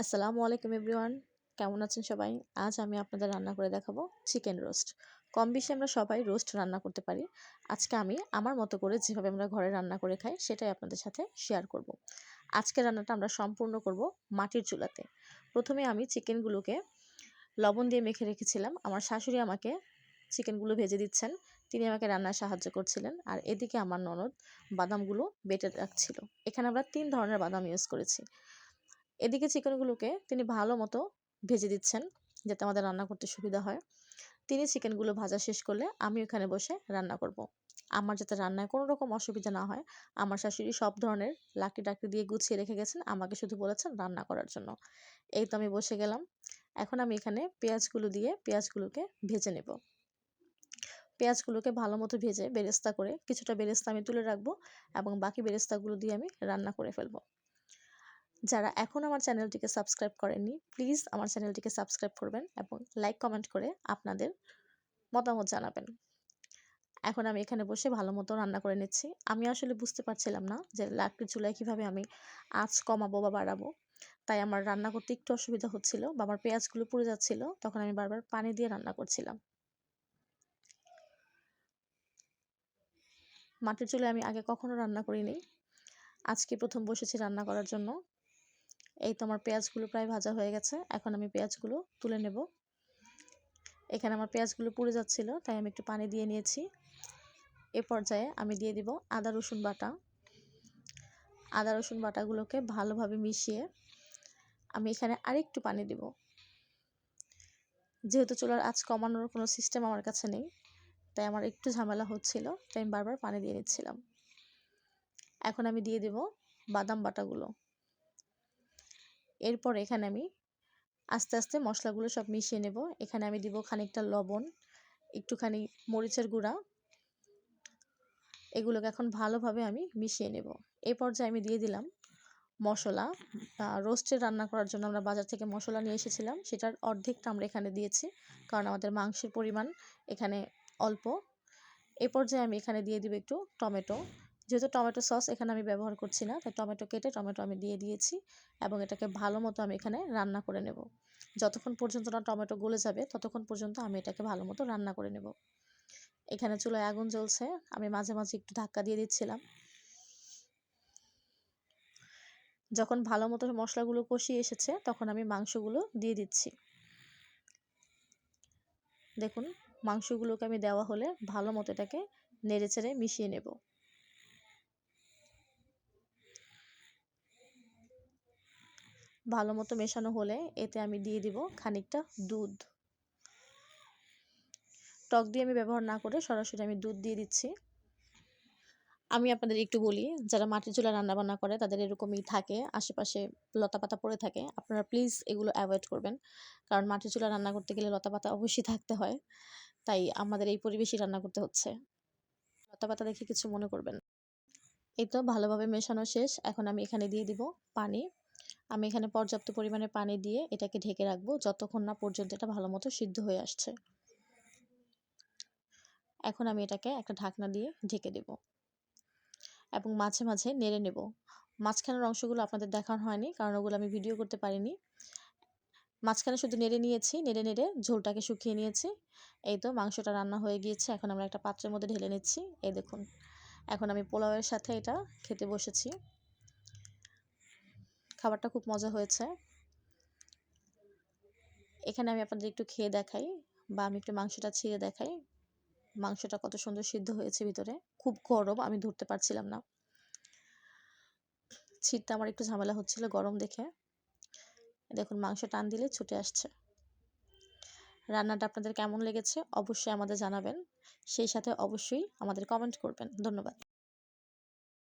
আসসালামু আলাইকুম এভরিওয়ান, কেমন আছেন সবাই? আজ আমি আপনাদের রান্না করে দেখাবো চিকেন রোস্ট। কম বেশি আমরা সবাই রোস্ট রান্না করতে পারি। আজকে আমি আমার মতো করে যেভাবে আমরা ঘরে রান্না করে খাই সেটাই আপনাদের সাথে শেয়ার করব। আজকের রান্নাটা আমরা সম্পূর্ণ করব মাটির চুলাতে। প্রথমে আমি চিকেনগুলোকে লবণ দিয়ে মেখে রেখেছিলাম। আমার শাশুড়ি আমাকে চিকেনগুলো ভেজে দিচ্ছেন, তিনি আমাকে রান্নায় সাহায্য করছিলেন। আর এদিকে আমার ননদ বাদামগুলো বেটে রাখছিল। এখানে আমরা 3 ধরনের বাদাম ইউজ করেছি। এদিকে চিকেনগুলোকে তিনি ভালো মতো ভেজে দিচ্ছেন যাতে আমাদের রান্না করতে সুবিধা হয়। তিনি চিকেনগুলো ভাজা শেষ করলে আমি ওখানে বসে রান্না করব। আমার যাতে রান্নায় কোনো রকম অসুবিধা না হয়, আমার শাশুড়ি সব ধরনের লাকড়ি দিয়ে গুছিয়ে রেখে গেছেন, আমাকে শুধু বলেছেন রান্না করার জন্য। এই তো আমি বসে গেলাম। এখন আমি এখানে পেঁয়াজগুলো দিয়ে পেঁয়াজগুলোকে ভেজে নেব। পেঁয়াজগুলোকে ভালো মতো ভেজে বেরেস্তা করে কিছুটা বেরেস্তা আমি তুলে রাখবো এবং বাকি বেরেস্তাগুলো দিয়ে আমি রান্না করে ফেলবো। যারা এখন আমার চ্যানেলটিকে সাবস্ক্রাইব করেননি, প্লিজ আমার চ্যানেলটিকে সাবস্ক্রাইব করবেন এবং লাইক কমেন্ট করে আপনাদের মতামত জানাবেন। এখন আমি এখানে বসে ভালো মতো রান্না করে নিচ্ছি। আমি আসলে বুঝতে পারছিলাম না যে লাকড়ির চুলায় কীভাবে আমি আঁচ কমাবো বা বাড়াবো। তাই আমার রান্না করতে একটু অসুবিধা হচ্ছিল বা আমার পেঁয়াজগুলো পুড়ে যাচ্ছিল। তখন আমি বারবার পানি দিয়ে রান্না করছিলাম। মাটির চুলায় আমি আগে কখনো রান্না করিনি, আজকে প্রথম বসেছি রান্না করার জন্য। এই তো আমার পেঁয়াজগুলো প্রায় ভাজা হয়ে গেছে। এখন আমি পেঁয়াজগুলো তুলে নেব। এখানে আমার পেঁয়াজগুলো পুড়ে যাচ্ছিল, তাই আমি একটু পানি দিয়ে নিয়েছি। এ পর্যায়ে আমি দিয়ে দিব আদা রসুন বাটা। আদা রসুন বাটাগুলোকে ভালোভাবে মিশিয়ে আমি এখানে আরেকটু পানি দিব। যেহেতু চুলার আঁচ কমানোর কোনো সিস্টেম আমার কাছে নেই, তাই আমার একটু ঝামেলা হচ্ছিল, তাই আমি বারবার পানি দিয়ে নিচ্ছিলাম। এখন আমি দিয়ে দেব বাদাম বাটাগুলো। এরপর এখানে আমি আস্তে আস্তে মশলাগুলো সব মিশিয়ে নেব। এখানে আমি দিব খানিকটা লবণ, একটুখানি মরিচের গুঁড়া। এগুলোকে এখন ভালোভাবে আমি মিশিয়ে নেব। এই পর্যায়ে আমি দিয়ে দিলাম মশলা। রোস্টের রান্না করার জন্য আমরা বাজার থেকে মশলা নিয়ে এসেছিলাম, সেটার অর্ধেকটা আমরা এখানে দিয়েছি, কারণ আমাদের মাংসের পরিমাণ এখানে অল্প। এই পর্যায়ে আমি এখানে দিয়ে দিব একটু টমেটো। যেহেতু টমেটো সস এখানে আমি ব্যবহার করছি না, তাই টমেটো কেটে টমেটো আমি দিয়ে দিয়েছি এবং এটাকে ভালো মতো আমি এখানে রান্না করে নেব। যতক্ষণ পর্যন্ত না টমেটো গলে যাবে ততক্ষণ পর্যন্ত আমি এটাকে ভালো মতো রান্না করে নেব। এখানে চুলায় আগুন জ্বলছে, আমি মাঝে মাঝে একটু ধাক্কা দিয়ে দিচ্ছিলাম। যখন ভালো মতো মশলাগুলো কষিয়ে এসেছে তখন আমি মাংসগুলো দিয়ে দিচ্ছি। দেখুন, মাংসগুলোকে আমি দেওয়া হলে ভালো মতো এটাকে নেড়ে চেড়ে মিশিয়ে নেব। ভালো মতো মেশানো হলে এতে আমি দিয়ে দিব খানিকটা দুধ। টক দিয়ে আমি ব্যবহার না করে সরাসরি আমি দুধ দিয়ে দিচ্ছি। আমি আপনাদের একটু বলি, যারা মাটির চুলায় রান্নাবান্না করে তাদের এরকমই থাকে, আশেপাশে লতাপাতা পড়ে থাকে। আপনারা প্লিজ এগুলো অ্যাভয়েড করবেন, কারণ মাটির চুলায় রান্না করতে গেলে লতাপাতা অবশ্যই থাকতে হয়। তাই আমাদের এই পরিবেশই রান্না করতে হচ্ছে। লতাপাতা দেখে কিছু মনে করবেন না। এই তো ভালোভাবে মেশানো শেষ। এখন আমি এখানে দিয়ে দিব পানি। আমি এখানে পর্যাপ্ত পরিমাণে পানি দিয়ে এটাকে ঢেকে রাখবো যতক্ষণ না পর্যন্ত এটা ভালো মতো সিদ্ধ হয়ে আসছে। এখন আমি এটাকে একটা ঢাকনা দিয়ে ঢেকে দেব এবং মাঝে মাঝে নেড়ে নেব। মাঝখানের অংশগুলো আপনাদের দেখানো হয়নি, কারণ ওগুলো আমি ভিডিও করতে পারিনি। মাঝখানে শুধু নেড়ে নিয়েছি, নেড়ে নেড়ে ঝোলটাকে শুকিয়ে নিয়েছি। এই তো মাংসটা রান্না হয়ে গিয়েছে। এখন আমরা একটা পাত্রের মধ্যে ঢেলে নিচ্ছি। এই দেখুন, এখন আমি পোলাওয়ের সাথে এটা খেতে বসেছি। খাবারটা খুব মজা হয়েছে। এখানে আমি আপনাদের একটু খেয়ে দেখাই, বা আমি একটু মাংসটা ছিঁড়ে দেখাই। মাংসটা কত সুন্দর সিদ্ধ হয়েছে ভিতরে। খুব গরম, আমি ধরতে পারছিলাম না। ছিঁড়তে আমার একটু ঝামেলা হচ্ছিল গরম দেখে। দেখুন, মাংস টান দিলে ছুটে আসছে। রান্নাটা আপনাদের কেমন লেগেছে অবশ্যই আমাদের জানাবেন, সেই সাথে অবশ্যই আমাদের কমেন্ট করবেন। ধন্যবাদ।